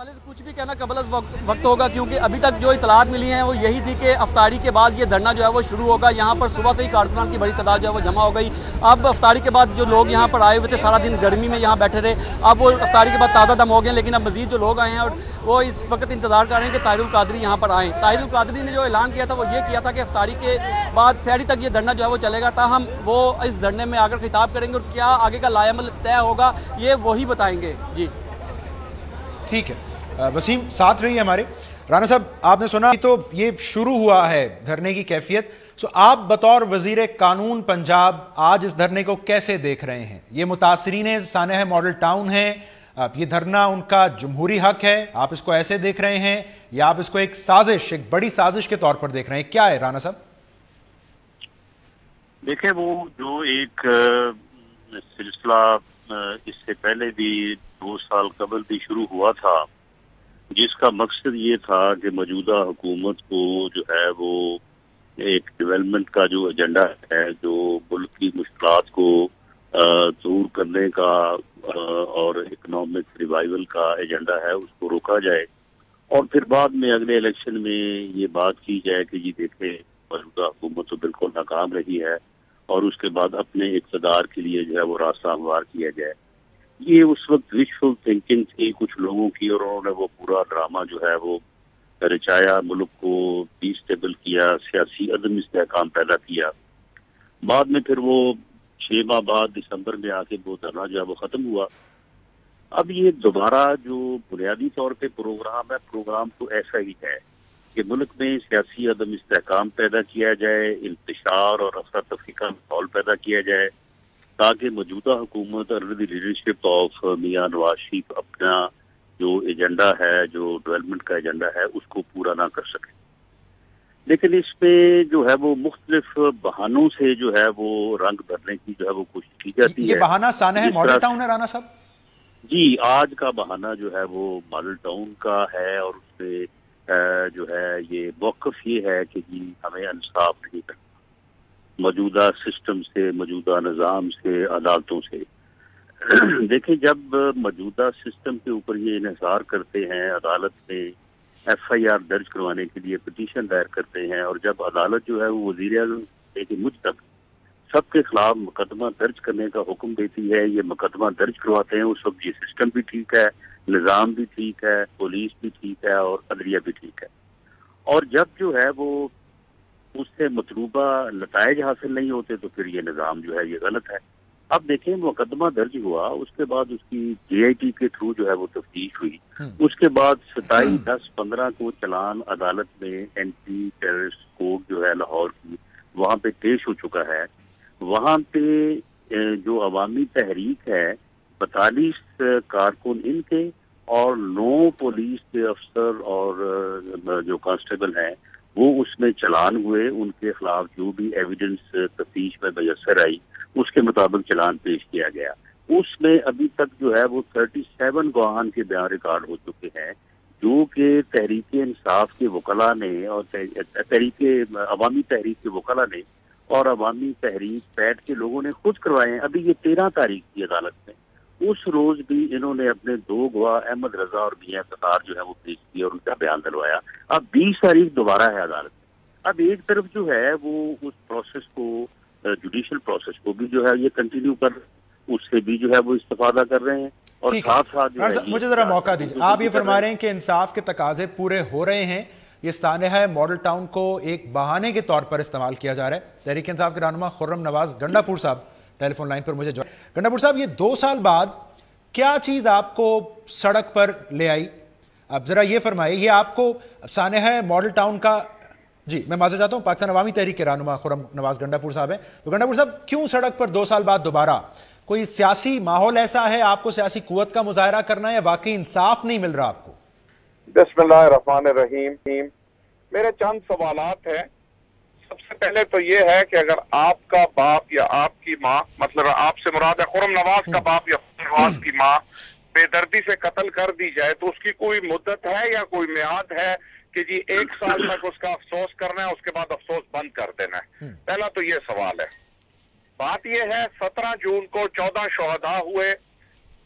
حوالے سے کچھ بھی کہنا قبل از وقت ہوگا، کیونکہ ابھی تک جو اطلاعات ملی ہیں وہ یہی تھی کہ افطاری کے بعد یہ دھرنا جو ہے وہ شروع ہوگا. یہاں پر صبح سے ہی کارکنان کی بڑی تعداد جو ہے وہ جمع ہو گئی. اب افطاری کے بعد جو لوگ یہاں پر آئے ہوئے تھے سارا دن گرمی میں یہاں بیٹھے رہے، اب وہ افطاری کے بعد تازہ دم ہو گئے، لیکن اب مزید جو لوگ آئے ہیں اور وہ اس وقت انتظار کر رہے ہیں کہ طاہر القادری یہاں پر آئیں. طاہر القادری نے جو اعلان کیا تھا وہ یہ کیا تھا کہ افطاری کے بعد سحری تک یہ دھرنا جو ہے وہ چلے گا. تاہم وہ اس دھرنے میں آ کر خطاب کریں گے اور کیا آگے کا لائحہ عمل طے ہوگا یہ وہی بتائیں گے. جی ٹھیک ہے، وسیم ساتھ رہی ہے ہمارے. رانا صاحب آپ نے سنا تو یہ شروع ہوا ہے دھرنے کی کیفیت، سو آپ بطور وزیر قانون پنجاب آج اس دھرنے کو کیسے دیکھ رہے ہیں؟ یہ متاثرین سانحہ ماڈل ٹاؤن ہیں، یہ دھرنا ان کا جمہوری حق ہے، آپ اس کو ایسے دیکھ رہے ہیں یا آپ اس کو ایک سازش، ایک بڑی سازش کے طور پر دیکھ رہے ہیں؟ کیا ہے رانا صاحب؟ دیکھیں، وہ جو ایک سلسلہ اس سے پہلے بھی 2 سال قبل بھی شروع ہوا تھا، جس کا مقصد یہ تھا کہ موجودہ حکومت کو جو ہے وہ ایک ڈیولپمنٹ کا جو ایجنڈا ہے، جو ملک کی مشکلات کو دور کرنے کا اور اکنامک ریوائول کا ایجنڈا ہے، اس کو روکا جائے اور پھر بعد میں اگلے الیکشن میں یہ بات کی جائے کہ جی دیکھیں موجودہ حکومت تو بالکل ناکام رہی ہے اور اس کے بعد اپنے اقتدار کے لیے جو ہے وہ راستہ ہموار کیا جائے. یہ اس وقت وشفل تھنکنگ تھی کچھ لوگوں کی، اور انہوں نے وہ پورا ڈرامہ جو ہے وہ رچایا، ملک کو ڈی اسٹیبل کیا، سیاسی عدم استحکام پیدا کیا. بعد میں پھر وہ 6 ماہ بعد دسمبر میں آ کے وہ دھرنا جو ہے وہ ختم ہوا. اب یہ دوبارہ جو بنیادی طور پہ پروگرام ہے، پروگرام تو ایسا ہی ہے کہ ملک میں سیاسی عدم استحکام پیدا کیا جائے، انتشار اور افراتفری کا ماحول پیدا کیا جائے تاکہ موجودہ حکومت اور لیڈرشپ آف میاں نواز شریف اپنا جو ایجنڈا ہے، جو ڈیولپمنٹ کا ایجنڈا ہے، اس کو پورا نہ کر سکے. لیکن اس پہ جو ہے وہ مختلف بہانوں سے جو ہے وہ رنگ بھرنے کی جو ہے وہ کوشش کی جاتی ہے. یہ بہانہ سانحہ ماڈل ٹاؤن ہے رانا صاحب؟ جی، آج کا بہانہ جو ہے وہ ماڈل ٹاؤن کا ہے اور اس پہ جو ہے یہ موقف یہ ہے کہ جی ہمیں انصاف نہیں کرنا موجودہ سسٹم سے، موجودہ نظام سے، عدالتوں سے. دیکھیں، جب موجودہ سسٹم کے اوپر یہ انحصار کرتے ہیں، عدالت میں ایف آئی آر درج کروانے کے لیے پٹیشن دائر کرتے ہیں، اور جب عدالت جو ہے وہ وزیر اعظم سے مجھ تک سب کے خلاف مقدمہ درج کرنے کا حکم دیتی ہے، یہ مقدمہ درج کرواتے ہیں، اس وقت یہ سسٹم بھی ٹھیک ہے، نظام بھی ٹھیک ہے، پولیس بھی ٹھیک ہے اور عدلیہ بھی ٹھیک ہے. اور جب جو ہے وہ اس سے مطلوبہ نتائج حاصل نہیں ہوتے تو پھر یہ نظام جو ہے یہ غلط ہے. اب دیکھیں، مقدمہ درج ہوا، اس کے بعد اس کی جے آئی ٹی کے تھرو جو ہے وہ تفتیش ہوئی، اس کے بعد 27/10/15 کو چلان عدالت میں اینٹی ٹیررسٹ کورٹ جو ہے لاہور کی وہاں پہ پیش ہو چکا ہے. وہاں پہ جو عوامی تحریک ہے 42 کارکن ان کے اور 9 پولیس کے افسر اور جو کانسٹیبل ہیں وہ اس میں چلان ہوئے. ان کے خلاف جو بھی ایویڈنس تفتیش میں میسر آئی اس کے مطابق چلان پیش کیا گیا. اس میں ابھی تک جو ہے وہ 37 گواہان کے بیان ریکارڈ ہو چکے ہیں، جو کہ تحریک انصاف کے وکلاء نے اور عوامی تحریک کے وکلاء نے اور عوامی تحریک پیٹ کے لوگوں نے خود کروائے ہیں. ابھی یہ 13 تاریخ کی عدالت میں، اس روز بھی انہوں نے اپنے 2 گواہ احمد رضا اور میاں ستار جو ہے وہ پیش کیے اور ان کا بیان دلوایا. اب 20 تاریخ دوبارہ ہے عدالت میں. اب ایک طرف جو ہے وہ اس پروسیس کو، جوڈیشل پروسیس کو بھی جو ہے یہ کنٹینیو کر، اس سے بھی جو ہے وہ استفادہ کر رہے ہیں اور ساتھ ساتھ جو ہے مجھے ذرا موقع دیجیے. آپ یہ فرما رہے ہیں کہ انصاف کے تقاضے پورے ہو رہے ہیں، یہ سانحہ ماڈل ٹاؤن کو ایک بہانے کے طور پر استعمال کیا جا رہا ہے. تحریک انصاف کے رہنما خرم نواز گنڈا پور صاحب ٹیلی فون لائن پر مجھے گنڈا پور صاحب، یہ 2 سال بعد کیا چیز آپ کو سڑک پر لے آئی؟ اب ذرا یہ فرمائے، یہ آپ کو سانحہ ماڈل ٹاؤن کا، جی میں معذرت چاہتا ہوں، پاکستان عوامی تحریک کے رہنما خرم نواز گنڈا پور صاحب ہیں. تو گنڈا پور صاحب، کیوں سڑک پر 2 سال بعد دوبارہ؟ کوئی سیاسی ماحول ایسا ہے، آپ کو سیاسی قوت کا مظاہرہ کرنا ہے یا واقعی انصاف نہیں مل رہا آپ کو؟ بسم اللہ الرحمن الرحیم. میرے چند سوالات ہیں. سب سے پہلے تو یہ ہے کہ اگر آپ کا باپ یا آپ کی ماں، مطلب آپ سے مراد ہے خرم نواز کا باپ یا خرم نواز کی ماں، بے دردی سے قتل کر دی جائے تو اس کی کوئی مدت ہے یا کوئی میعاد ہے کہ جی 1 سال تک اس کا افسوس کرنا ہے، اس کے بعد افسوس بند کر دینا ہے؟ پہلا تو یہ سوال ہے. بات یہ ہے 17 جون کو 14 شہداء ہوئے،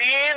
3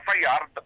FIR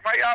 FIR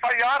FIR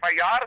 FIR।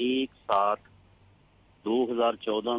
1/7/2014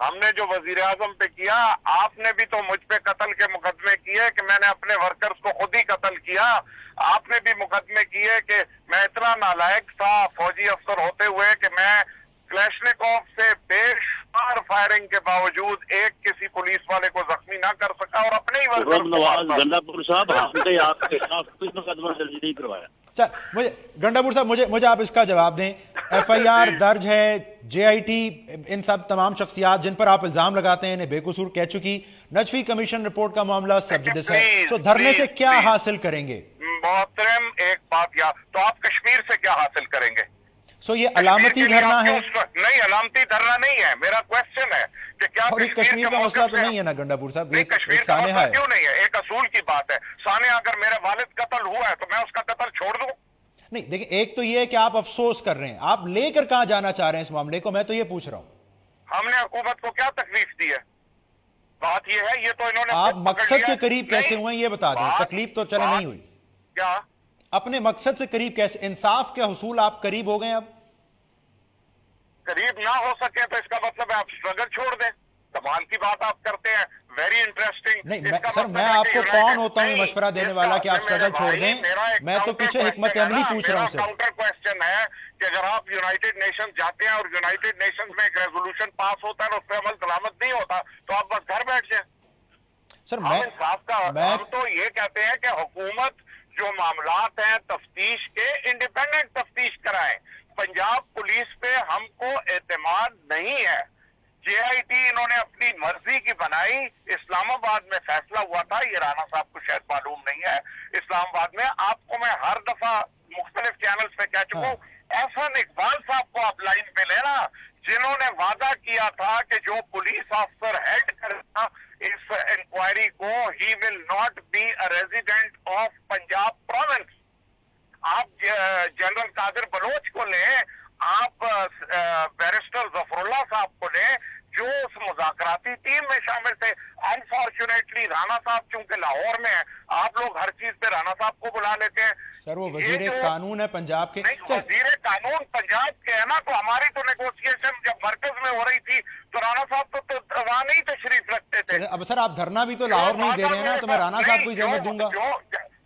ہم نے جو وزیر اعظم پہ کیا، آپ نے بھی تو مجھ پہ قتل کے مقدمے کیے کہ میں نے اپنے ورکرز کو خود ہی قتل کیا. آپ نے بھی مقدمے کیے کہ میں اتنا نالائق تھا فوجی افسر ہوتے ہوئے کہ میں کلیشنکوف سے بے شمار فائرنگ کے باوجود ایک کسی پولیس والے کو زخمی نہ کر سکا اور اپنے ہی ورکرز. گنڈا پور صاحب آپ نے آپ کے خلاف کوئی مقدمہ درج نہیں کروایا. مجھے گنڈا پور صاحب مجھے آپ اس کا جواب دیں. ایف آئی آر درج ہے، جے آئی ٹی ان سب تمام شخصیات جن پر آپ الزام لگاتے ہیں انہیں بے قصور کہہ چکی. نجفی کمیشن رپورٹ کا معاملہ سب جدس ہے، تو دھرنے سے کیا حاصل کریں گے؟ محترم ایک بات یاد، تو آپ کشمیر سے کیا حاصل کریں گے؟ سو یہ علامتی دھرنا ہے؟ نہیں، علامتی دھرنا نہیں ہے. میرا کوشچن ہے کہ کیا کشمیر کا مسئلہ تو نہیں ہے نا گنڈا پور صاحب؟ کشمیر کا مسئلہ کیوں نہیں ہے؟ ایک اصول کی بات ہے. سانحہ اگر میرا والد قتل ہوا ہے تو میں اس کا قتل چھوڑ دوں؟ نہیں دیکھیں، ایک تو یہ ہے کہ آپ افسوس کر رہے ہیں، آپ لے کر کہاں جانا چاہ رہے ہیں اس معاملے کو، میں تو یہ پوچھ رہا ہوں. ہم نے حکومت کو کیا تکلیف دی ہے؟ بات یہ ہے، یہ تو انہوں نے آپ مقصد کے قریب کیسے ہوئے ہیں یہ بتا دیں. تکلیف تو چلے نہیں ہوئی، کیا اپنے مقصد سے قریب کیسے؟ انصاف کے حصول آپ قریب ہو گئے؟ اب قریب نہ ہو سکے تو اس کا مطلب ہے آپ اسٹرگل چھوڑ دیں. کمال کی بات آپ کرتے ہیں، ویری انٹرسٹنگ. نہیں سر، میں آپ کو کون ہوتا ہوں مشورہ دینے والا کہ آپ اسٹرگل چھوڑ دیں؟ میں تو پیچھے حکمت عملی پوچھ رہا ہوں سر. کاؤنٹر کوسچن ہے کہ اگر آپ یونائٹڈ نیشن جاتے ہیں اور یونائٹڈ نیشن میں ایک ریزولوشن پاس ہوتا ہے اور اس پہ عمل درآمد نہیں ہوتا تو آپ بس گھر بیٹھ جائیں. سر ہم تو یہ کہتے ہیں کہ حکومت جو معاملات ہیں تفتیش کے، انڈیپینڈنٹ تفتیش کرائیں. پنجاب پولیس پہ ہم کو اعتماد نہیں ہے. جے آئی ٹی انہوں نے اپنی مرضی کی بنائی. اسلام آباد میں فیصلہ ہوا تھا، یہ رانا صاحب کو شاید معلوم نہیں ہے، اسلام آباد میں آپ کو میں ہر دفعہ مختلف چینلز پہ کہہ چکا ہوں، احسن اقبال صاحب کو آپ لائن پہ لینا، جنہوں نے وعدہ کیا تھا کہ جو پولیس آفسر ہیڈ کرے گا اس انکوائری کو، he will not be a resident of Punjab province. آپ جنرل قادر بلوچ کو لیں، آپ بیرسٹر ظفر اللہ صاحب کو لیں جو اس مذاکراتی ٹیم میں شامل تھے. انفارچونیٹلی رانا صاحب چونکہ لاہور میں ہیں، آپ لوگ ہر چیز پہ رانا صاحب کو بلا لیتے ہیں. سر وہ وزیر قانون ہے پنجاب کے. وزیر قانون پنجاب کے ہے نا، تو ہماری تو نیگوسیشن جب مرکز میں ہو رہی تھی تو رانا صاحب تو وہاں نہیں تشریف رکھتے تھے. اب سر آپ دھرنا بھی تو لاہور نہیں دے رہے ہیں نا، تو میں رانا صاحب کو ہی زحمت دوں گا.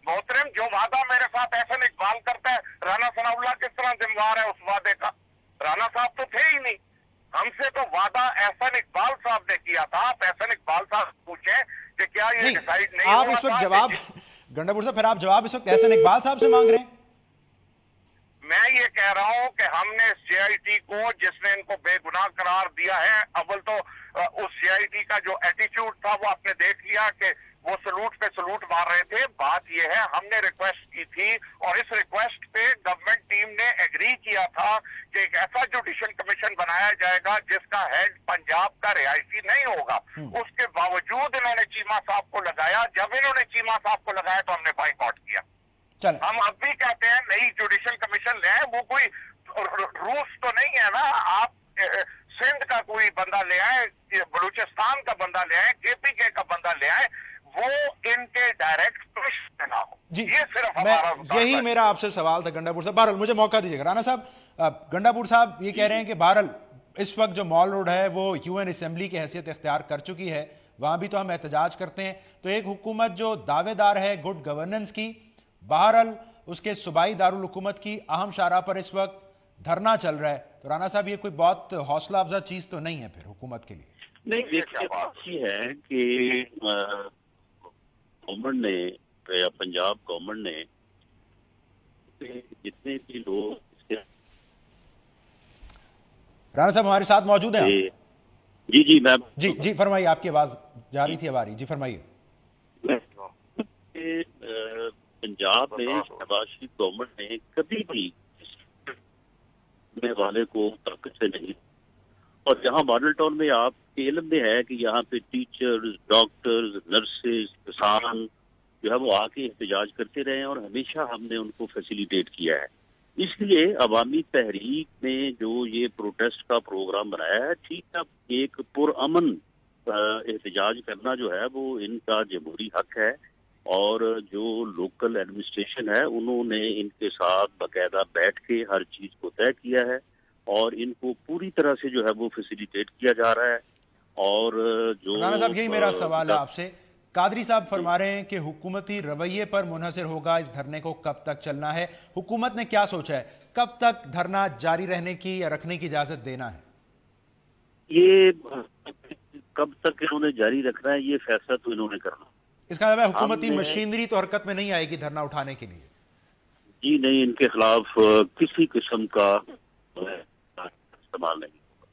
محترم جو وعدہ میرے ساتھ احسن اقبال کرتا ہے، رانا ثناء اللہ کس طرح ذمہ دار ہے اس وعدے کا؟ رانا صاحب تو تھے ہی نہیں. ہم سے تو وعدہ احسن اقبال صاحب نے کیا تھا. آپ احسن اقبال صاحب پوچھیں کہ کیا یہ ڈیسائیڈ نہیں آپ اس وقت جواب گنڈا پور صاحب، پھر آپ جواب اس وقت احسن اقبال صاحب سے مانگ رہے ہیں؟ میں یہ کہہ رہا ہوں کہ ہم نے جے آئی ٹی کو، جس نے ان کو بے گناہ قرار دیا ہے، اول تو اس جے آئی ٹی کا جو ایٹیچیوڈ تھا وہ آپ نے دیکھ لیا کہ وہ سلوٹ پہ سلوٹ مار رہے تھے. بات یہ ہے ہم نے ریکویسٹ کی تھی اور اس ریکویسٹ پہ گورنمنٹ ٹیم نے ایگری کیا تھا کہ ایک ایسا جوڈیشل کمیشن بنایا جائے گا جس کا ہیڈ پنجاب کا رہائشی نہیں ہوگا. اس کے باوجود انہوں نے چیمہ صاحب کو لگایا. جب انہوں نے چیمہ صاحب کو لگایا تو ہم نے بائیک آؤٹ کیا. ہم اب بھی کہتے ہیں نئی جوڈیشل کمیشن لے آئے. وہ کوئی روس تو نہیں ہے نا، آپ سندھ کا کوئی بندہ لے آئے، بلوچستان کا بندہ لے آئے، کے پی کے کا بندہ لے آئے، وہ ان کے ڈائریکٹ پرشن نہ ہو. جی یہ صرف ہمارا یہی میرا آپ سے سوال تھا گنڈا پور صاحب. بہرحال مجھے موقع دیجیے گا. رانا صاحب، گنڈا پور صاحب یہ کہہ رہے ہیں کہ بہرحال اس وقت جو مال روڈ ہے وہ یو این اسمبلی کی حیثیت اختیار کر چکی ہے، وہاں بھی تو ہم احتجاج کرتے ہیں. تو ایک حکومت جو دعوے دار ہے گڈ گورننس کی، بہرحال اس کے صوبائی دارالحکومت کی اہم شاہراہ پر اس وقت دھرنا چل رہا ہے. تو رانا صاحب یہ کوئی بہت حوصلہ افزا چیز تو نہیں ہے پھر حکومت کے لیے؟ نہیں، دیکھیے بات یہ ہے کہ گورنمنٹ نے یا پنجاب گورنمنٹ نے جتنے بھی لوگ، رانا صاحب ہمارے ساتھ موجود ہیں؟ جی میں جی فرمائیے، آپ کی آواز جا رہی تھی اب آ رہی. جی فرمائیے. پنجاب میں شہباز شریف گورنمنٹ نے کبھی بھی والے کو طاقت سے نہیں، اور جہاں ماڈل ٹاؤن میں آپ کے علم میں ہے کہ یہاں پہ ٹیچرز، ڈاکٹرز، نرسز، کسان جو ہے وہ آ کے احتجاج کرتے رہے ہیں اور ہمیشہ ہم نے ان کو فیسیلیٹیٹ کیا ہے. اس لیے عوامی تحریک نے جو یہ پروٹیسٹ کا پروگرام بنایا ہے، ٹھیک ہے، ایک پرامن احتجاج کرنا جو ہے وہ ان کا جمہوری حق ہے، اور جو لوکل ایڈمنسٹریشن ہے انہوں نے ان کے ساتھ باقاعدہ بیٹھ کے ہر چیز کو طے کیا ہے اور ان کو پوری طرح سے جو ہے وہ فیسیلیٹیٹ کیا جا رہا ہے. اور جو رانا صاحب یہی میرا سوال ہے آپ سے. قادری صاحب فرما رہے ہیں کہ حکومتی رویے پر منحصر ہوگا اس دھرنے کو کب تک چلنا ہے. حکومت نے کیا سوچا ہے, کب تک دھرنا جاری رہنے کی یا رکھنے کی اجازت دینا ہے؟ یہ کب تک انہوں نے جاری رکھنا ہے یہ فیصلہ تو انہوں نے کرنا. اس کا مطلب حکومتی مشینری تو حرکت میں نہیں آئے گی دھرنا اٹھانے کے لیے؟ جی نہیں, ان کے خلاف کسی قسم کا استعمال نہیں ہوگا.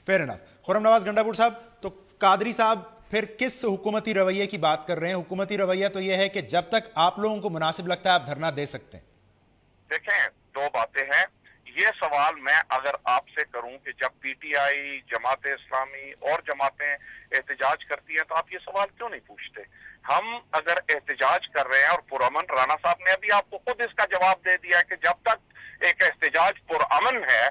Fair enough. خرم نواز گنڈا پور صاحب, تو قادری صاحب پھر کس حکومتی رویے کی بات کر رہے ہیں؟ حکومتی رویہ تو یہ ہے کہ جب تک آپ لوگوں کو مناسب لگتا ہے آپ دھرنا دے سکتے ہیں. دیکھیں, دو باتیں ہیں. یہ سوال میں اگر آپ سے کروں کہ جب P T I, Jamaat Islami اور جماعتیں احتجاج کرتی ہیں تو آپ یہ سوال کیوں نہیں پوچھتے؟ ہم اگر احتجاج کر رہے ہیں اور پرامن, رانا صاحب نے ابھی آپ کو خود اس کا جواب دے دیا ہے کہ جب تک ایک احتجاج پرامن ہے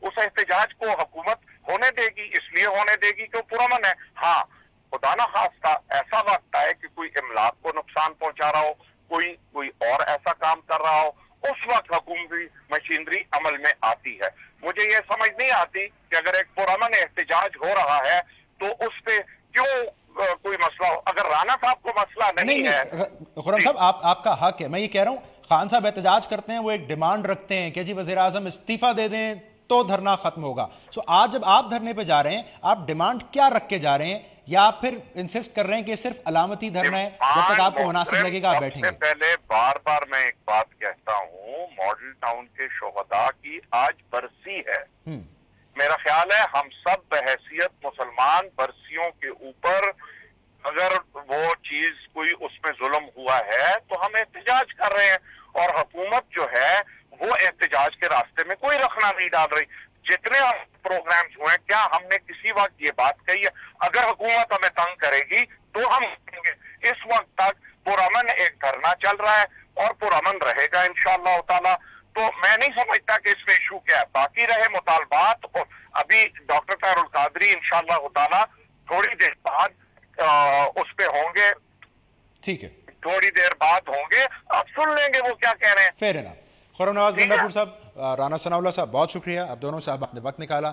اس احتجاج کو حکومت ہونے دے گی, اس لیے ہونے دے گی کہ وہ پرامن ہے. ہاں, خدا نہ خواستہ ایسا وقت آئے کہ کوئی املاک کو نقصان پہنچا رہا ہو, کوئی اور ایسا کام کر رہا ہو, اس وقت حکومتی مشینری عمل میں آتی ہے. مجھے یہ سمجھ نہیں آتی کہ اگر ایک پرامن احتجاج ہو رہا ہے تو اس پہ کیوں کوئی مسئلہ ہو. اگر رانا صاحب کو مسئلہ نہیں ہے. خرم صاحب آپ کا حق ہے, میں یہ کہہ رہا ہوں خان صاحب احتجاج کرتے ہیں, وہ ایک ڈیمانڈ رکھتے ہیں کہ جی وزیر اعظم استعفیٰ دے دیں تو دھرنا ختم ہوگا. سو آج جب آپ دھرنے پہ جا رہے ہیں آپ ڈیمانڈ کیا رکھ کے جا رہے ہیں, یا آپ پھر انسسٹ کر رہے ہیں کہ صرف علامتی دھرنا ہے, جب تک آپ کو مناسب لگے گا آپ بیٹھیں گے؟ پہلے بار میں ایک بات کہتا ہوں, ماڈل ٹاؤن کے شہداء کی آج برسی ہے. میرا خیال ہے ہم سب بحیثیت مسلمان برسیوں کے اوپر اگر وہ چیز کوئی اس میں ظلم ہوا ہے تو ہم احتجاج کر رہے ہیں, اور حکومت جو ہے وہ احتجاج کے راستے میں کوئی رخنہ نہیں ڈال رہی. جتنے پروگرامز ہوئے ہیں, کیا ہم نے کسی وقت یہ بات کہی ہے اگر حکومت ہمیں تنگ کرے گی تو ہم کریں گے؟ اس وقت تک پرامن ایک دھرنا چل رہا ہے اور پرامن رہے گا انشاءاللہ تعالی. تو میں نہیں سمجھتا کہ اس میں ایشو کیا ہے. باقی رہے مطالبات, اور ابھی ڈاکٹر طاہر القادری انشاءاللہ تعالی تھوڑی دیر بعد اس پہ ہوں گے. ٹھیک ہے, تھوڑی دیر بعد ہوں گے, آپ سن لیں گے وہ کیا کہہ رہے ہیں. Fair enough. خرم نواز گنڈا پور صاحب, رانا ثناء اللہ صاحب, بہت شکریہ آپ دونوں صاحب, آپ نے وقت نکالا.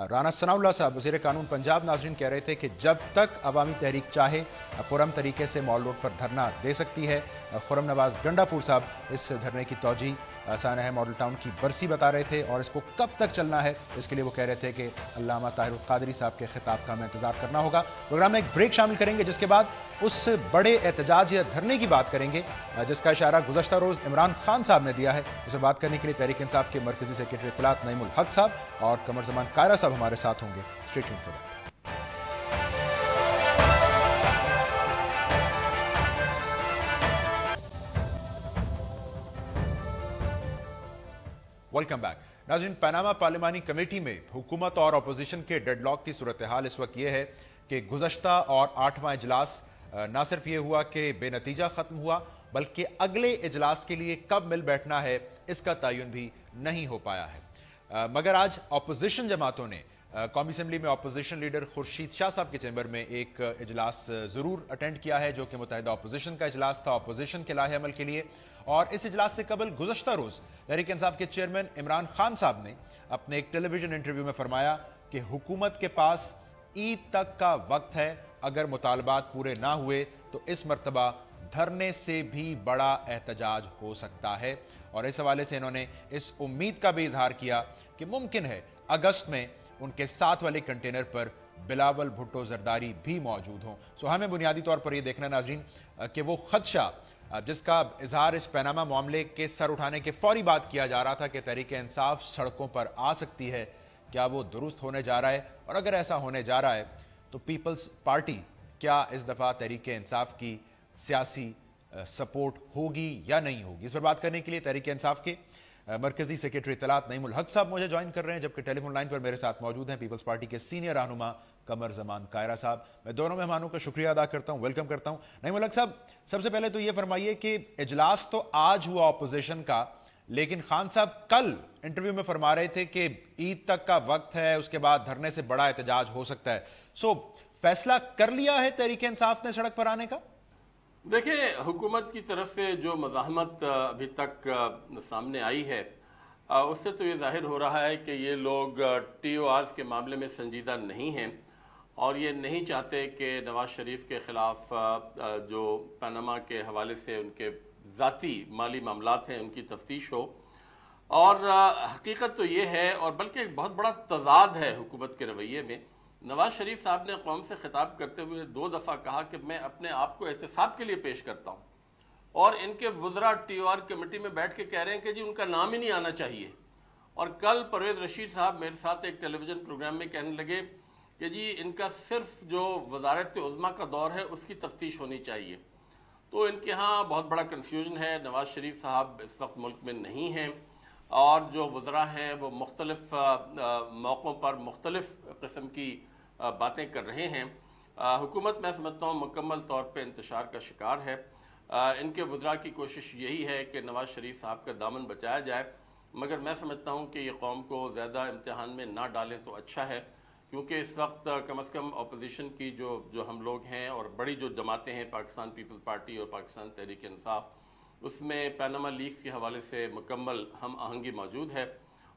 رانا ثناء اللہ صاحب وزیر قانون پنجاب, ناظرین کہہ رہے تھے کہ جب تک عوامی تحریک چاہے پرامن طریقے سے مال روڈ پر دھرنا دے سکتی ہے. خرم نواز گنڈا پور صاحب اس دھرنے کی توجہ سانحہ ماڈل ٹاؤن کی برسی بتا رہے تھے, اور اس کو کب تک چلنا ہے اس کے لیے وہ کہہ رہے تھے کہ علامہ طاہر القادری صاحب کے خطاب کا ہمیں انتظار کرنا ہوگا. پروگرام میں ایک بریک شامل کریں گے, جس کے بعد اس بڑے احتجاج یا دھرنے کی بات کریں گے جس کا اشارہ گزشتہ روز عمران خان صاحب نے دیا ہے. اسے بات کرنے کے لیے تحریک انصاف کے مرکزی سیکرٹری اطلاعات نعیم الحق صاحب اور قمر زمان قائرہ صاحب ہمارے ساتھ ہوں گے. Stay tuned for that. Welcome back. ناظرین, پاناما پارلیمانی کمیٹی میں حکومت اور اپوزیشن کے ڈیڈ لاک کی صورتحال اس وقت یہ ہے کہ گزشتہ اور 8واں اجلاس نہ صرف یہ ہوا کہ بے نتیجہ ختم ہوا, بلکہ اگلے اجلاس کے لیے کب مل بیٹھنا ہے اس کا تعین بھی نہیں ہو پایا ہے. مگر آج اپوزیشن جماعتوں نے قومی اسمبلی میں اپوزیشن لیڈر خورشید شاہ صاحب کے چیمبر میں ایک اجلاس ضرور اٹینڈ کیا ہے, جو کہ متحدہ اپوزیشن کا اجلاس تھا اپوزیشن کے لاہے عمل کے لیے. اور اس اجلاس سے قبل گزشتہ روز تحریک انصاف کے چیئرمین عمران خان صاحب نے اپنے ایک ٹیلی ویژن انٹرویو میں فرمایا کہ حکومت کے پاس عید تک کا وقت ہے, اگر مطالبات پورے نہ ہوئے تو اس مرتبہ دھرنے سے بھی بڑا احتجاج ہو سکتا ہے. اور اس حوالے سے انہوں نے اس امید کا بھی اظہار کیا کہ ممکن ہے اگست میں ان کے ساتھ والے کنٹینر پر بلاول بھٹو زرداری بھی موجود ہوں. سو ہمیں بنیادی طور پر یہ دیکھنا ناظرین کہ وہ خدشہ جس کا اظہار اس پاناما معاملے کے سر اٹھانے کے فوری بعد کیا جا رہا تھا کہ تحریک انصاف سڑکوں پر آ سکتی ہے, کیا وہ درست ہونے جا رہا ہے؟ اور اگر ایسا ہونے جا رہا ہے تو پیپلز پارٹی کیا اس دفعہ تحریک انصاف کی سیاسی سپورٹ ہوگی یا نہیں ہوگی؟ اس پر بات کرنے کے لیے تحریک انصاف کے مرکزی سیکرٹری اطلاعات نعیم الحق صاحب مجھے جوائن کر رہے ہیں, جبکہ ٹیلی فون لائن پر میرے ساتھ موجود ہیں پیپلز پارٹی کے سینئر رہنما قمر زمان قائرہ صاحب. میں دونوں مہمانوں کا شکریہ ادا کرتا ہوں, ویلکم کرتا ہوں. نعیم الحق صاحب, سب سے پہلے تو یہ فرمائیے کہ اجلاس تو آج ہوا اپوزیشن کا, لیکن خان صاحب کل انٹرویو میں فرما رہے تھے کہ عید تک کا وقت ہے, اس کے بعد دھرنے سے بڑا احتجاج ہو سکتا ہے. سو فیصلہ کر لیا ہے تحریک انصاف نے سڑک پر آنے کا؟ دیکھیں, حکومت کی طرف سے جو مزاحمت ابھی تک سامنے آئی ہے اس سے تو یہ ظاہر ہو رہا ہے کہ یہ لوگ ٹی او آرز کے معاملے میں سنجیدہ نہیں ہیں, اور یہ نہیں چاہتے کہ نواز شریف کے خلاف جو پاناما کے حوالے سے ان کے ذاتی مالی معاملات ہیں ان کی تفتیش ہو. اور حقیقت تو یہ ہے، اور بلکہ ایک بہت بڑا تضاد ہے حکومت کے رویے میں. نواز شریف صاحب نے قوم سے خطاب کرتے ہوئے 2 دفعہ کہا کہ میں اپنے آپ کو احتساب کے لیے پیش کرتا ہوں، اور ان کے وزراء ٹی او آر کمیٹی میں بیٹھ کے کہہ رہے ہیں کہ جی ان کا نام ہی نہیں آنا چاہیے. اور کل پرویز رشید صاحب میرے ساتھ ایک ٹیلی ویژن پروگرام میں کہنے لگے کہ جی ان کا صرف جو وزارت عظمیٰ کا دور ہے اس کی تفتیش ہونی چاہیے. تو ان کے ہاں بہت بڑا کنفیوژن ہے. نواز شریف صاحب اس وقت ملک میں نہیں ہیں، اور جو وزراء ہیں وہ مختلف موقعوں پر مختلف قسم کی باتیں کر رہے ہیں. حکومت میں سمجھتا ہوں مکمل طور پہ انتشار کا شکار ہے. ان کے وزراء کی کوشش یہی ہے کہ نواز شریف صاحب کا دامن بچایا جائے، مگر میں سمجھتا ہوں کہ یہ قوم کو زیادہ امتحان میں نہ ڈالیں تو اچھا ہے، کیونکہ اس وقت کم از کم اپوزیشن کی جو ہم لوگ ہیں اور بڑی جو جماعتیں ہیں، پاکستان پیپل پارٹی اور پاکستان تحریک انصاف، اس میں پاناما لیکس کے حوالے سے مکمل ہم آہنگی موجود ہے.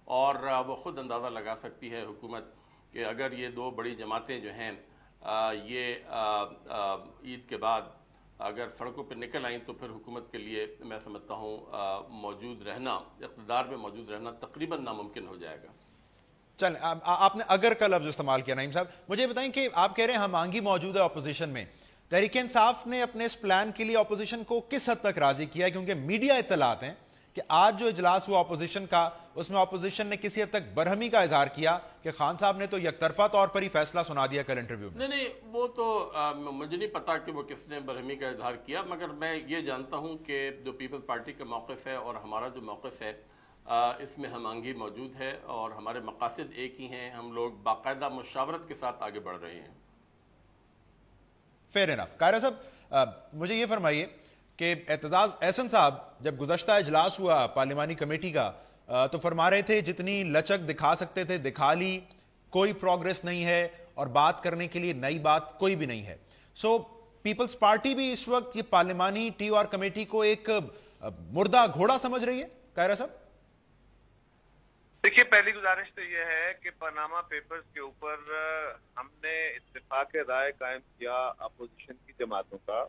اور وہ خود اندازہ لگا سکتی ہے حکومت کہ اگر یہ 2 بڑی جماعتیں جو ہیں یہ عید کے بعد اگر سڑکوں پہ نکل آئیں تو پھر حکومت کے لیے میں سمجھتا ہوں موجود رہنا، اقتدار میں موجود رہنا تقریباً ناممکن ہو جائے گا. چلیں، آپ نے اگر کا لفظ استعمال کیا نعیم صاحب، مجھے بتائیں کہ آپ کہہ رہے ہیں ہم آہنگی موجود ہے اپوزیشن میں. تحریک انصاف نے اپنے اس پلان کے لیے اپوزیشن کو کس حد تک راضی کیا ہے؟ کیونکہ میڈیا اطلاعات ہیں کہ آج جو اجلاس ہوا اپوزیشن کا، اس میں اپوزیشن نے کسی حد تک برہمی کا اظہار کیا کہ خان صاحب نے تو یک طرفہ طور پر ہی فیصلہ سنا دیا کل انٹرویو میں. نہیں، وہ تو مجھے نہیں پتا کہ وہ کس نے برہمی کا اظہار کیا، مگر میں یہ جانتا ہوں کہ جو پیپل پارٹی کا موقف ہے اور ہمارا جو موقف ہے اس میں ہم آہنگی موجود ہے، اور ہمارے مقاصد ایک ہی ہیں. ہم لوگ باقاعدہ مشاورت کے ساتھ آگے بڑھ رہے ہیں. فیر انف. قاہرہ صاحب، مجھے یہ فرمائیے کہ اعتزاز احسن صاحب جب گزشتہ اجلاس ہوا پارلیمانی کمیٹی کا تو فرما رہے تھے جتنی لچک دکھا سکتے تھے دکھا لی، کوئی پروگریس نہیں ہے اور بات کرنے کے لیے نئی بات کوئی بھی نہیں ہے. سو پیپلز پارٹی بھی اس وقت یہ پارلیمانی ٹی او آر کمیٹی کو ایک مردہ گھوڑا سمجھ رہی ہے. قاہرہ صاحب دیکھیے، پہلی گزارش تو یہ ہے کہ پاناما پیپرز کے اوپر ہم نے اتفاق رائے قائم کیا اپوزیشن کی جماعتوں کا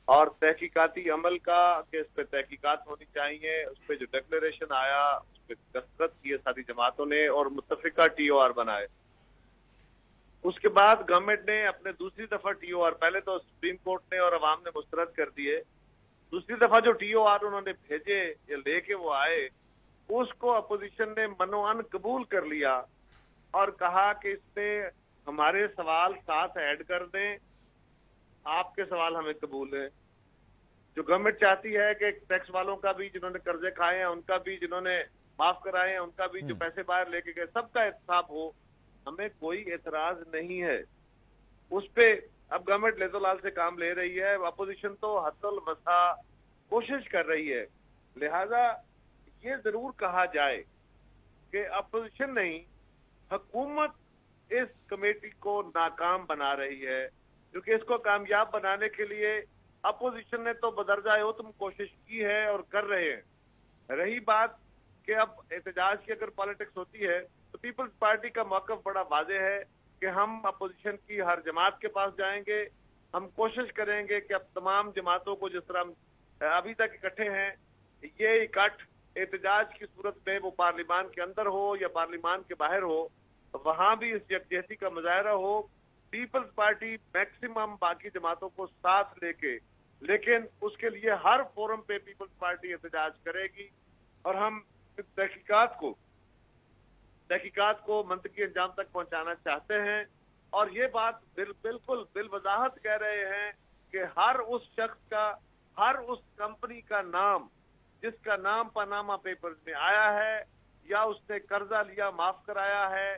اور تحقیقاتی عمل کا کہ اس پہ تحقیقات ہونی چاہیے. اس پہ جو ڈکلیریشن آیا اس پہ دستخط کیے ساری جماعتوں نے اور متفقہ ٹی او آر بنائے. اس کے بعد گورنمنٹ نے اپنے دوسری دفعہ ٹی او آر، پہلے تو سپریم کورٹ نے اور عوام نے مسترد کر دیے، دوسری دفعہ جو ٹی او آر انہوں نے بھیجے یا لے کے وہ آئے، اس کو اپوزیشن نے منوعن قبول کر لیا اور کہا کہ اس میں ہمارے سوال ساتھ ایڈ کر دیں، آپ کے سوال ہمیں قبول ہیں. جو گورنمنٹ چاہتی ہے کہ ٹیکس والوں کا بھی، جنہوں نے قرضے کھائے ہیں ان کا بھی، جنہوں نے معاف کرائے ہیں ان کا بھی، جو پیسے باہر لے کے گئے، سب کا احتساب ہو، ہمیں کوئی اعتراض نہیں ہے. اس پہ اب گورنمنٹ لیز و لال سے کام لے رہی ہے، اپوزیشن تو حد الوسع کوشش کر رہی ہے. لہذا یہ ضرور کہا جائے کہ اپوزیشن نہیں، حکومت اس کمیٹی کو ناکام بنا رہی ہے، کیونکہ اس کو کامیاب بنانے کے لیے اپوزیشن نے تو بدرجہ عظم کوشش کی ہے اور کر رہے ہیں. رہی بات کہ اب احتجاج کی اگر پالیٹکس ہوتی ہے تو پیپلز پارٹی کا موقف بڑا واضح ہے کہ ہم اپوزیشن کی ہر جماعت کے پاس جائیں گے، ہم کوشش کریں گے کہ اب تمام جماعتوں کو جس طرح ابھی تک اکٹھے ہیں، یہ اکٹھ احتجاج کی صورت میں وہ پارلیمان کے اندر ہو یا پارلیمان کے باہر ہو، وہاں بھی اس یکجہتی کا مظاہرہ ہو. پیپلز پارٹی میکسیمم باقی جماعتوں کو ساتھ لے کے، لیکن اس کے لیے ہر فورم پہ پیپلز پارٹی احتجاج کرے گی اور ہم تحقیقات کو منطقی انجام تک پہنچانا چاہتے ہیں. اور یہ بات بالکل بالوضاحت کہہ رہے ہیں کہ ہر اس شخص کا، ہر اس کمپنی کا نام جس کا نام پاناما پیپرز میں آیا ہے، یا اس نے قرضہ لیا معاف کرایا ہے،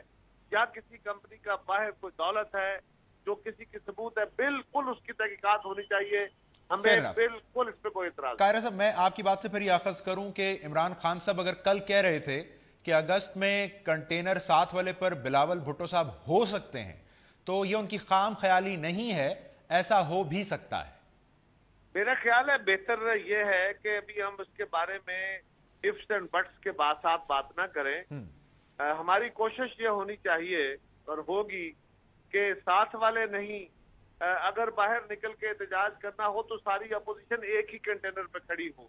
یا کسی کمپنی کا باہر کوئی دولت ہے جو کسی کی ثبوت ہے، بالکل اس کی تحقیقات ہونی چاہیے. ہمیں بالکل اس پہ کوئی اعتراض. قاہرہ صاحب، میں آپ کی بات سے پھر یہ اخذ کروں کہ عمران خان صاحب اگر کل کہہ رہے تھے کہ اگست میں کنٹینر 7 والے پر بلاول بھٹو صاحب ہو سکتے ہیں، تو یہ ان کی خام خیالی نہیں ہے، ایسا ہو بھی سکتا ہے. میرا خیال ہے بہتر یہ ہے کہ ابھی ہم اس کے بارے میں ifs اینڈ بٹس کے ساتھ بات نہ کریں. ہماری کوشش یہ ہونی چاہیے اور ہوگی کہ ساتھ والے نہیں، اگر باہر نکل کے احتجاج کرنا ہو تو ساری اپوزیشن ایک ہی کنٹینر پہ کھڑی ہو،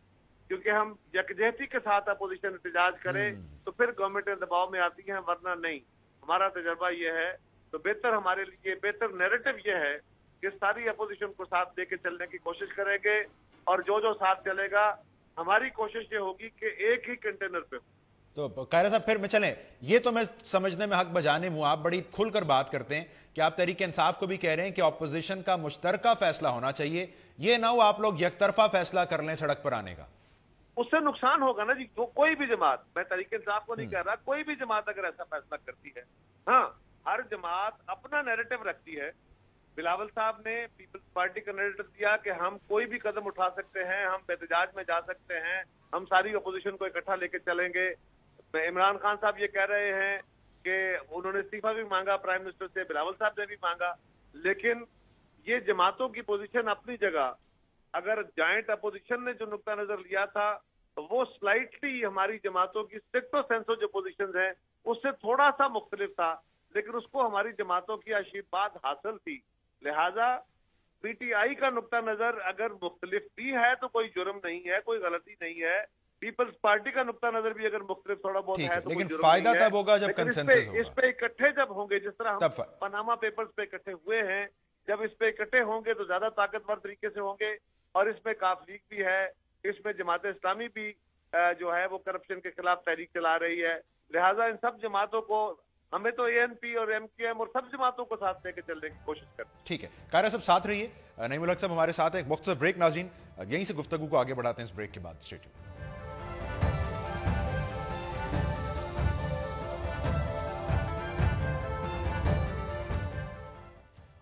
کیونکہ ہم یکجہتی کے ساتھ اپوزیشن احتجاج کرے تو پھر گورنمنٹ دباؤ میں آتی ہیں، ورنہ نہیں۔ ہمارا تجربہ یہ ہے، تو بہتر ہمارے لیے بہتر نیریٹو یہ ہے کہ ساری اپوزیشن کو ساتھ لے کے چلنے کی کوشش کریں گے، اور جو ساتھ چلے گا ہماری کوشش یہ ہوگی کہ ایک ہی کنٹینر پہ ہو۔ تو قاہرہ صاحب پھر میں چلیں، یہ تو میں سمجھنے میں حق بجانب ہوں، آپ بڑی کھل کر بات کرتے ہیں کہ آپ تحریک انصاف کو بھی کہہ رہے ہیں کہ اپوزیشن کا مشترکہ فیصلہ ہونا چاہیے، یہ نہ ہو آپ لوگ یک طرفہ فیصلہ کر لیں سڑک پر آنے کا۔ اس سے نقصان ہوگا نا جی، کوئی بھی جماعت، میں تحریک انصاف کو نہیں کہہ رہا، کوئی بھی جماعت اگر ایسا فیصلہ کرتی ہے، ہاں ہر جماعت اپنا نیریٹو رکھتی ہے۔ بلاول صاحب نے پیپلز پارٹی کا نیریٹو دیا کہ ہم کوئی بھی قدم اٹھا سکتے ہیں، ہم احتجاج میں جا سکتے ہیں، ہم ساری اپوزیشن کو اکٹھا لے کے چلیں گے۔ عمران خان صاحب یہ کہہ رہے ہیں کہ انہوں نے استعفیٰ بھی مانگا پرائم منسٹر سے، بلاول صاحب نے بھی مانگا، لیکن یہ جماعتوں کی پوزیشن اپنی جگہ، اگر جوائنٹ اپوزیشن نے جو نقطہ نظر لیا تھا وہ سلائٹلی ہماری جماعتوں کی سٹرکٹو سینسو جو پوزیشنز ہیں اس سے تھوڑا سا مختلف تھا، لیکن اس کو ہماری جماعتوں کی آشیرواد حاصل تھی۔ لہذا پی ٹی آئی کا نقطہ نظر اگر مختلف بھی ہے تو کوئی جرم نہیں ہے، کوئی غلطی نہیں ہے، پیپلز پارٹی کا نقطہ نظر بھی اگر مختلف تھوڑا بہت ہے تو کوئی جرم فائدہ نہیں ہے، تب ہوگا جب کنسنسس ہوگا۔ اس پہ اکٹھے جب ہوں گے، جس طرح ہم پاناما پیپرز پہ اکٹھے ہوئے ہیں، جب اس پہ اکٹھے ہوں گے تو زیادہ طاقتور طریقے سے ہوں گے، اور اس میں کاف لیگ بھی ہے، اس میں جماعت اسلامی بھی جو ہے وہ کرپشن کے خلاف تحریک چلا رہی ہے۔ لہٰذا ان سب جماعتوں کو، ہمیں تو اے این پی اور ایم کیو ایم اور سب جماعتوں کو ساتھ لے کے چلنے کی کوشش کرتے ہیں۔ ٹھیک ہے قاہرہ صاحب ساتھ رہیے، نعیم الحق صاحب ہمارے ساتھ ایک مختصر بریک، ناظرین یہیں سے گفتگو کو آگے بڑھاتے ہیں اس بریک کے بعد، اسٹے ٹیونڈ۔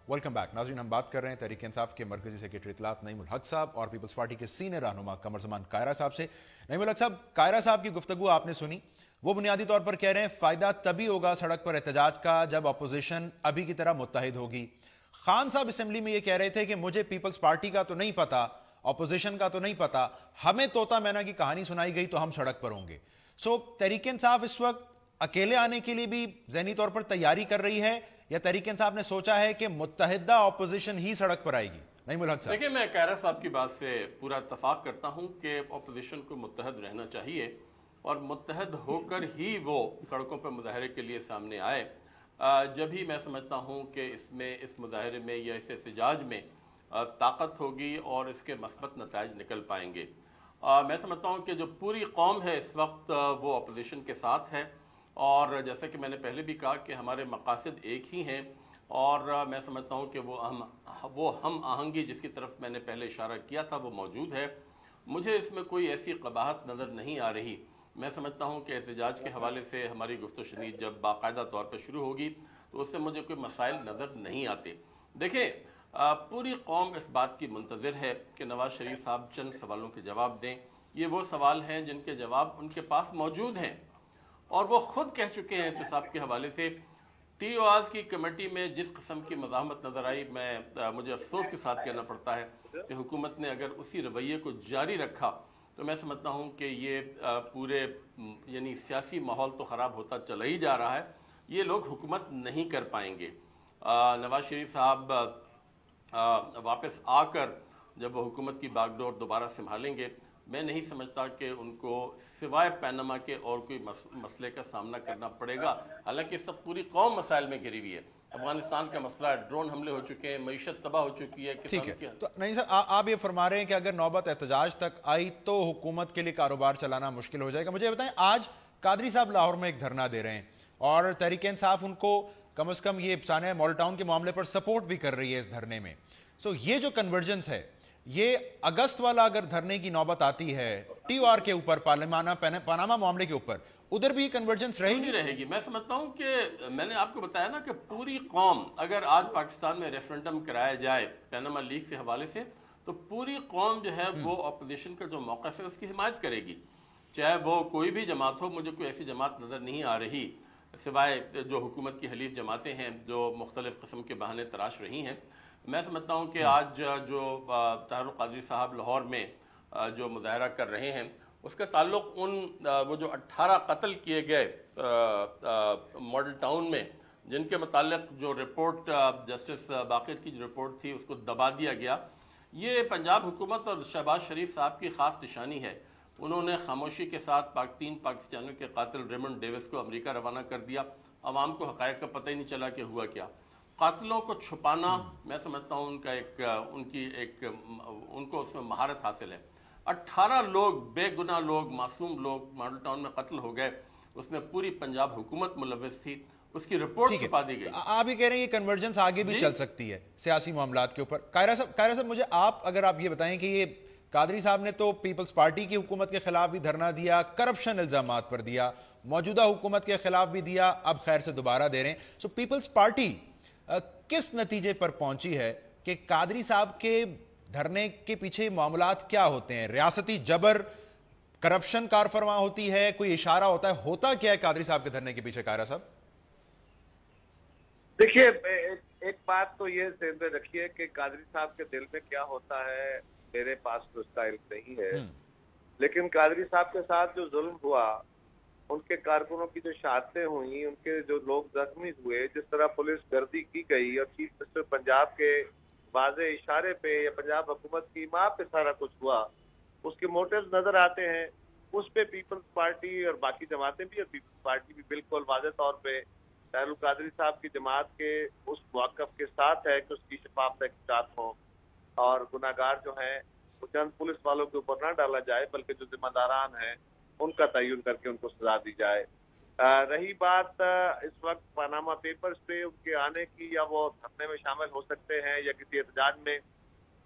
ویلکم بیک ناظرین، ہم بات کر رہے ہیں تحریک انصاف کے مرکزی سیکریٹری اطلاعات نعیم الحق صاحب اور پیپلز پارٹی کے سینئر رہنما قمر زمان قاہرہ صاحب سے۔ نعیم الحق صاحب، قاہرہ صاحب کی گفتگو آپ نے سنی، وہ بنیادی طور پر کہہ رہے ہیں فائدہ تبھی ہوگا سڑک پر احتجاج کا جب اپوزیشن ابھی کی طرح متحد ہوگی۔ خان صاحب اسمبلی میں یہ کہہ رہے تھے کہ مجھے پیپلز پارٹی کا تو نہیں پتا، اپوزیشن کا تو نہیں پتا، ہمیں طوطا مینا کی کہانی سنائی گئی تو ہم سڑک پر ہوں گے۔ سو تحریک انصاف اس وقت اکیلے آنے کے لیے بھی ذہنی طور پر تیاری کر رہی ہے، یا تحریک انصاف نے سوچا ہے کہ متحدہ اپوزیشن ہی سڑک پر آئے گی؟ نعیم الحق صاحب دیکھیں، میں قاہرہ صاحب کی بات سے پورا اتفاق کرتا ہوں کہ اپوزیشن کو متحد رہنا چاہیے، اور متحد ہو کر ہی وہ سڑکوں پر مظاہرے کے لیے سامنے آئے۔ جب ہی میں سمجھتا ہوں کہ اس مظاہرے میں یا اس احتجاج میں طاقت ہوگی اور اس کے مثبت نتائج نکل پائیں گے۔ میں سمجھتا ہوں کہ جو پوری قوم ہے اس وقت وہ اپوزیشن کے ساتھ ہے، اور جیسا کہ میں نے پہلے بھی کہا کہ ہمارے مقاصد ایک ہی ہیں، اور میں سمجھتا ہوں کہ وہ ہم آہنگی جس کی طرف میں نے پہلے اشارہ کیا تھا وہ موجود ہے۔ مجھے اس میں کوئی ایسی قباحت نظر نہیں آ رہی۔ میں سمجھتا ہوں کہ احتجاج کے حوالے سے ہماری گفت و شنید جب باقاعدہ طور پر شروع ہوگی تو اس سے مجھے کوئی مسائل نظر نہیں آتے۔ دیکھیں، پوری قوم اس بات کی منتظر ہے کہ نواز شریف صاحب چند سوالوں کے جواب دیں۔ یہ وہ سوال ہیں جن کے جواب ان کے پاس موجود ہیں، اور وہ خود کہہ چکے ہیں احتساب کے حوالے سے۔ ٹی اوآز کی کمیٹی میں جس قسم کی مزاحمت نظر آئی، مجھے افسوس کے ساتھ کہنا پڑتا ہے کہ حکومت نے اگر اسی رویے کو جاری رکھا تو میں سمجھتا ہوں کہ یہ پورے یعنی سیاسی ماحول تو خراب ہوتا چلا ہی جا رہا ہے، یہ لوگ حکومت نہیں کر پائیں گے۔ نواز شریف صاحب واپس آ کر جب وہ حکومت کی باغ ڈور دوبارہ سنبھالیں گے، میں نہیں سمجھتا کہ ان کو سوائے پیناما کے اور کوئی مسئلے کا سامنا کرنا پڑے گا۔ حالانکہ سب پوری قوم مسائل میں گھری ہوئی ہے، افغانستان کا مسئلہ ہے، ڈرون حملے ہو چکے ہیں، معیشت تباہ ہو چکی ہے۔ ٹھیک ہے، تو نہیں سر، آپ یہ فرما رہے ہیں کہ اگر نوبت احتجاج تک آئی تو حکومت کے لیے کاروبار چلانا مشکل ہو جائے گا۔ مجھے بتائیں، آج قادری صاحب لاہور میں ایک دھرنا دے رہے ہیں اور تحریک انصاف ان کو کم از کم یہ سانحہ ماڈل ٹاؤن کے معاملے پر سپورٹ بھی کر رہی ہے اس دھرنے میں۔ سو یہ جو کنورجنس ہے، یہ اگست والا اگر دھرنے کی نوبت آتی ہے ٹی او آر کے اوپر، پاناما معاملے کے اوپر، ادھر بھی کنورجنس رہے گی؟ میں سمجھتا ہوں کہ میں نے آپ کو بتایا نا کہ پوری قوم، اگر آج پاکستان میں ریفرنڈم کرایا جائے پیناما لیک سے حوالے سے، تو پوری قوم جو ہے وہ اپوزیشن کا جو موقف ہے اس کی حمایت کرے گی، چاہے وہ کوئی بھی جماعت ہو۔ مجھے کوئی ایسی جماعت نظر نہیں آ رہی سوائے جو حکومت کی حلیف جماعتیں ہیں جو مختلف قسم کے بہانے تراش رہی ہیں۔ میں سمجھتا ہوں کہ آج جو طاہر القادری صاحب لاہور میں جو مظاہرہ کر رہے ہیں اس کا تعلق وہ جو 18 قتل کیے گئے ماڈل ٹاؤن میں، جن کے متعلق جو رپورٹ جسٹس باقر کی جو رپورٹ تھی اس کو دبا دیا گیا. یہ پنجاب حکومت اور شہباز شریف صاحب کی خاص نشانی ہے. انہوں نے خاموشی کے ساتھ تین پاکستانیوں کے قاتل ریمنڈ ڈیوس کو امریکہ روانہ کر دیا. عوام کو حقائق کا پتہ ہی نہیں چلا کہ ہوا کیا. قاتلوں کو چھپانا میں سمجھتا ہوں ان کو اس میں مہارت حاصل ہے. 18 لوگ بے گناہ لوگ معصوم لوگ ماڈل ٹاؤن میں قتل ہو گئے. اس میں پوری پنجاب حکومت ملوث تھی. اس کی رپورٹ چھپا دی گئی. آپ یہ کہہ رہے ہیں کہ کنورجنس آگے بھی چل سکتی ہے سیاسی معاملات کے اوپر. قاہرہ صاحب مجھے اگر آپ یہ بتائیں کہ یہ قادری صاحب نے تو پیپلز پارٹی کی حکومت کے خلاف بھی دھرنا دیا, کرپشن الزامات پر دیا, موجودہ حکومت کے خلاف بھی دیا, اب خیر سے دوبارہ دے رہے ہیں. سو پیپلز پارٹی کس نتیجے پر پہنچی ہے کہ قادری صاحب کے دھرنے کے پیچھے معاملات کیا ہوتے ہیں؟ ریاستی جبر, کرپشن کار فرما ہوتی ہے, کوئی اشارہ ہوتا کیا ہے قادری صاحب کے دھرنے کے پیچھے؟ قاہرہ صاحب دیکھیے, ایک بات تو یہ ذہن میں رکھیے کہ قادری صاحب کے دل میں کیا ہوتا ہے میرے پاس تو اس کا علم نہیں ہے, لیکن قادری صاحب کے ساتھ جو ظلم ہوا, ان کے کارکنوں کی جو شہادتیں ہوئیں, ان کے جو لوگ زخمی ہوئے, جس طرح پولیس گردی کی گئی اور چیف منسٹر پنجاب کے واضح اشارے پہ یا پنجاب حکومت کی ماں پہ سارا کچھ ہوا, اس کے موٹیوز نظر آتے ہیں. اس پہ پیپلز پارٹی اور باقی جماعتیں بھی اور پیپلز پارٹی بھی بالکل واضح طور پہ طاہر القادری صاحب کی جماعت کے اس موقف کے ساتھ ہے کہ اس کی شفاف تحقیقات ہوں اور گناہگار جو ہیں وہ چند پولیس والوں کے اوپر نہ ڈالا جائے, بلکہ جو ذمہ داران ہیں ان کا تعین کر کے ان کو سزا دی جائے. رہی بات اس وقت پاناما پیپرز پہ ان کے آنے کی, یا وہ دھرنے میں شامل ہو سکتے ہیں یا کسی احتجاج میں,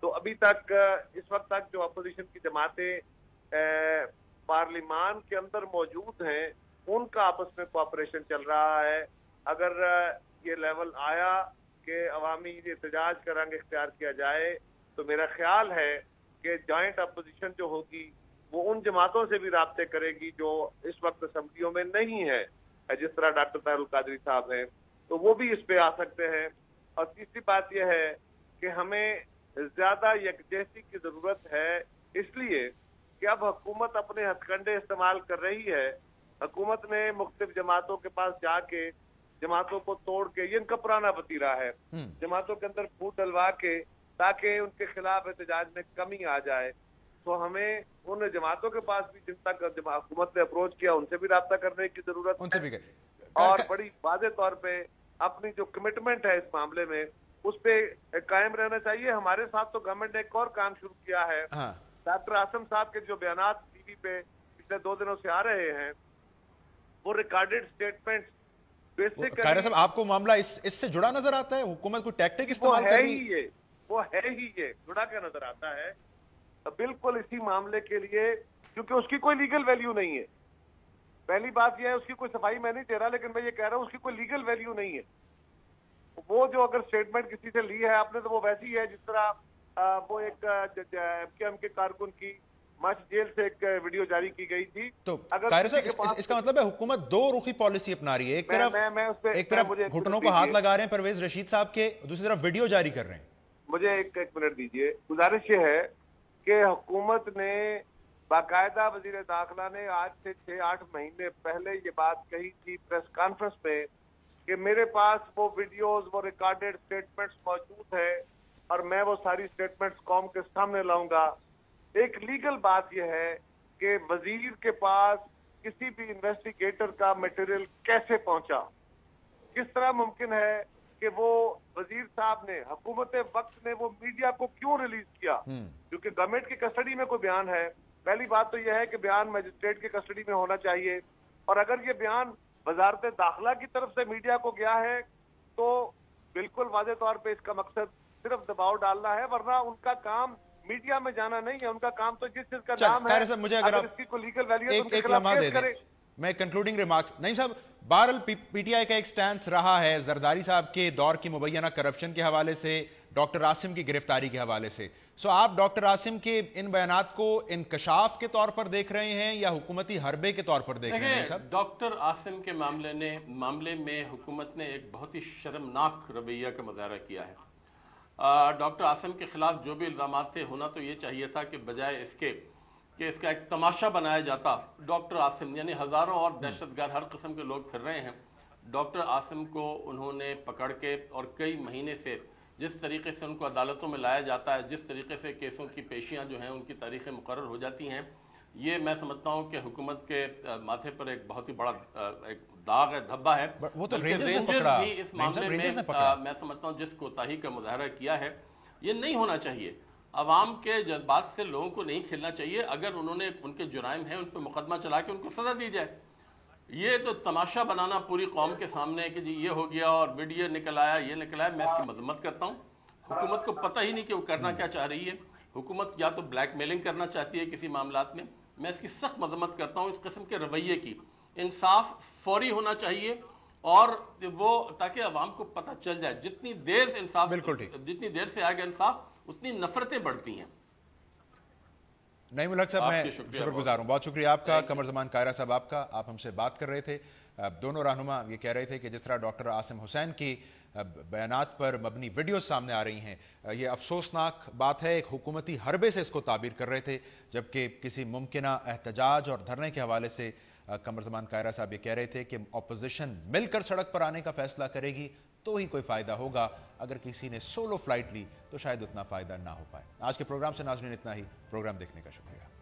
تو ابھی تک اس وقت تک جو اپوزیشن کی جماعتیں پارلیمان کے اندر موجود ہیں ان کا آپس میں کوآپریشن چل رہا ہے. اگر یہ لیول آیا کہ عوامی احتجاج کا رنگ اختیار کیا جائے تو میرا خیال ہے کہ جوائنٹ اپوزیشن جو ہوگی وہ ان جماعتوں سے بھی رابطے کرے گی جو اس وقت اسمبلیوں میں نہیں ہے, جس طرح ڈاکٹر طاہر القادری صاحب ہیں, تو وہ بھی اس پہ آ سکتے ہیں. اور تیسری بات یہ ہے کہ ہمیں زیادہ یکجہتی کی ضرورت ہے, اس لیے کہ اب حکومت اپنے ہتھ کنڈے استعمال کر رہی ہے. حکومت نے مختلف جماعتوں کے پاس جا کے جماعتوں کو توڑ کے, یہ ان کا پرانا وتیرہ ہے, جماعتوں کے اندر پھوٹ ڈلوا کے تاکہ ان کے خلاف احتجاج میں کمی آ جائے. تو ہمیں ان جماعتوں کے پاس بھی جن تک حکومت نے اپروچ کیا ان سے بھی رابطہ کرنے کی ضرورت ہے, اور بڑی واضح طور پہ اپنی جو کمٹمنٹ ہے اس معاملے میں اس پہ قائم رہنا چاہیے. ہمارے ساتھ تو گورنمنٹ نے ایک اور کام شروع کیا ہے. ڈاکٹر عاصم صاحب کے جو بیانات ٹی وی پہ پچھلے 2 دنوں سے آ رہے ہیں وہ ریکارڈڈ اسٹیٹمنٹ. قاہرہ صاحب آپ کو معاملہ اس سے جڑا نظر آتا ہے؟ حکومت کو ٹیکٹک استعمال کر رہی ہے؟ وہ ہے ہی یہ جڑا کیا نظر آتا ہے بالکل اسی معاملے کے لیے, کیونکہ اس کی کوئی لیگل ویلیو نہیں ہے. پہلی بات یہ ہے, اس کی کوئی صفائی میں نہیں دے رہا, لیکن میں یہ کہہ رہا ہوں اس کی کوئی لیگل ویلیو نہیں ہے. وہ جو اگر اسٹیٹمنٹ کسی سے لی ہے آپ نے تو وہ ویسی ہے جس طرح وہ ایک ایم کے کارکن کی مچ جیل سے ایک ویڈیو جاری کی گئی تھی. تو قاہرہ صاحب اس کا مطلب ہے حکومت دو رخی پالیسی اپنا رہی ہے, ایک طرف گھٹنوں کو ہاتھ لگا رہے ہیں پرویز رشید صاحب کے, دوسری طرف ویڈیو جاری کر رہے ہیں. مجھے ایک منٹ دیجئے. گزارش یہ ہے کہ حکومت نے باقاعدہ, وزیر داخلہ نے آج سے 6-8 مہینے پہلے یہ بات کہی تھی پریس کانفرنس میں کہ میرے پاس وہ ویڈیوز, وہ ریکارڈڈ اسٹیٹمنٹس موجود ہیں اور میں وہ ساری اسٹیٹمنٹس قوم کے سامنے لاؤں گا. ایک لیگل بات یہ ہے کہ وزیر کے پاس کسی بھی انویسٹیگیٹر کا میٹیریل کیسے پہنچا, کس طرح ممکن ہے کہ وہ وزیر صاحب نے, حکومت وقت نے وہ میڈیا کو کیوں ریلیز کیا, کیونکہ گورنمنٹ کی کسٹڈی میں کوئی بیان ہے. پہلی بات تو یہ ہے کہ بیان مجسٹریٹ کی کسٹڈی میں ہونا چاہیے, اور اگر یہ بیان وزارت داخلہ کی طرف سے میڈیا کو گیا ہے تو بالکل واضح طور پہ اس کا مقصد صرف دباؤ ڈالنا ہے, ورنہ ان کا کام میڈیا میں جانا نہیں ہے. ان کا کام تو جس چیز کا نام ہے مجھے اگر اس کی کوئی لیگل ویلیو ہے تو ان کے ایک خلاف لمحہ دے کیس دیں, کرے. میں کنکلوڈنگ ریمارکس. نہیں صاحب, بہرحال پی ٹی آئی کا ایک سٹینس رہا ہے زرداری صاحب کے دور کی مبینہ کرپشن کے حوالے سے, ڈاکٹر عاصم کی گرفتاری کے حوالے سے. سو آپ ڈاکٹر عاصم کے ان بیانات کو انکشاف کے طور پر دیکھ رہے ہیں یا حکومتی حربے کے طور پر دیکھ رہے ہیں صاحب؟ ڈاکٹر عاصم کے معاملے میں حکومت نے ایک بہت ہی شرمناک رویہ کا مظاہرہ کیا ہے. ڈاکٹر عاصم کے خلاف جو بھی الزامات تھے, ہونا تو یہ چاہیے تھا کہ بجائے اس کے کہ اس کا ایک تماشا بنایا جاتا, ڈاکٹر عاصم یعنی ہزاروں اور دہشت گرد ہر قسم کے لوگ پھر رہے ہیں, ڈاکٹر عاصم کو انہوں نے پکڑ کے اور کئی مہینے سے جس طریقے سے ان کو عدالتوں میں لایا جاتا ہے، جس طریقے سے کیسوں کی پیشیاں جو ہیں ان کی تاریخیں مقرر ہو جاتی ہیں، یہ میں سمجھتا ہوں کہ حکومت کے ماتھے پر ایک بہت ہی بڑا ایک داغ ہے، دھبا ہے۔ وہ تو رینجرز بھی اس معاملے میں میں سمجھتا ہوں جس کوتاہی کا مظاہرہ کیا ہے، یہ نہیں ہونا چاہیے۔ عوام کے جذبات سے لوگوں کو نہیں کھیلنا چاہیے۔ اگر انہوں نے ان کے جرائم ہیں ان پہ مقدمہ چلا کے ان کو سزا دی جائے۔ یہ تو تماشا بنانا پوری قوم کے سامنے کہ جی یہ ہو گیا اور ویڈیو نکل آیا، یہ نکل آیا، میں اس کی مذمت کرتا ہوں۔ حکومت کو پتہ ہی نہیں کہ وہ کرنا کیا چاہ رہی ہے۔ حکومت یا تو بلیک میلنگ کرنا چاہتی ہے کسی معاملات میں اس کی سخت مذمت کرتا ہوں، اس قسم کے رویے کی۔ انصاف فوری ہونا چاہیے اور وہ تاکہ عوام کو پتہ چل جائے۔ جتنی دیر سے انصاف، جتنی دیر سے آئے گا انصاف، اتنی نفرتیں بڑھتی ہیں۔ نعیم الحق صاحب، میں شکر گزار ہوں، بہت شکریہ آپ کا۔ قمر زمان قاہرہ صاحب آپ کا، آپ ہم سے بات کر رہے تھے۔ دونوں رہنما یہ کہہ رہے تھے کہ جس طرح ڈاکٹر عاصم حسین کی بیانات پر مبنی ویڈیوز سامنے آ رہی ہیں، یہ افسوسناک بات ہے۔ ایک حکومتی حربے سے اس کو تعبیر کر رہے تھے، جبکہ کسی ممکنہ احتجاج اور دھرنے کے حوالے سے قمر زمان قاہرہ صاحب یہ کہہ رہے تھے کہ اپوزیشن مل کر سڑک پر آنے کا فیصلہ کرے گی تو ہی کوئی فائدہ ہوگا، اگر کسی نے سولو فلائٹ لی تو شاید اتنا فائدہ نہ ہو پائے۔ آج کے پروگرام سے ناظرین اتنا ہی، پروگرام دیکھنے کا شکریہ۔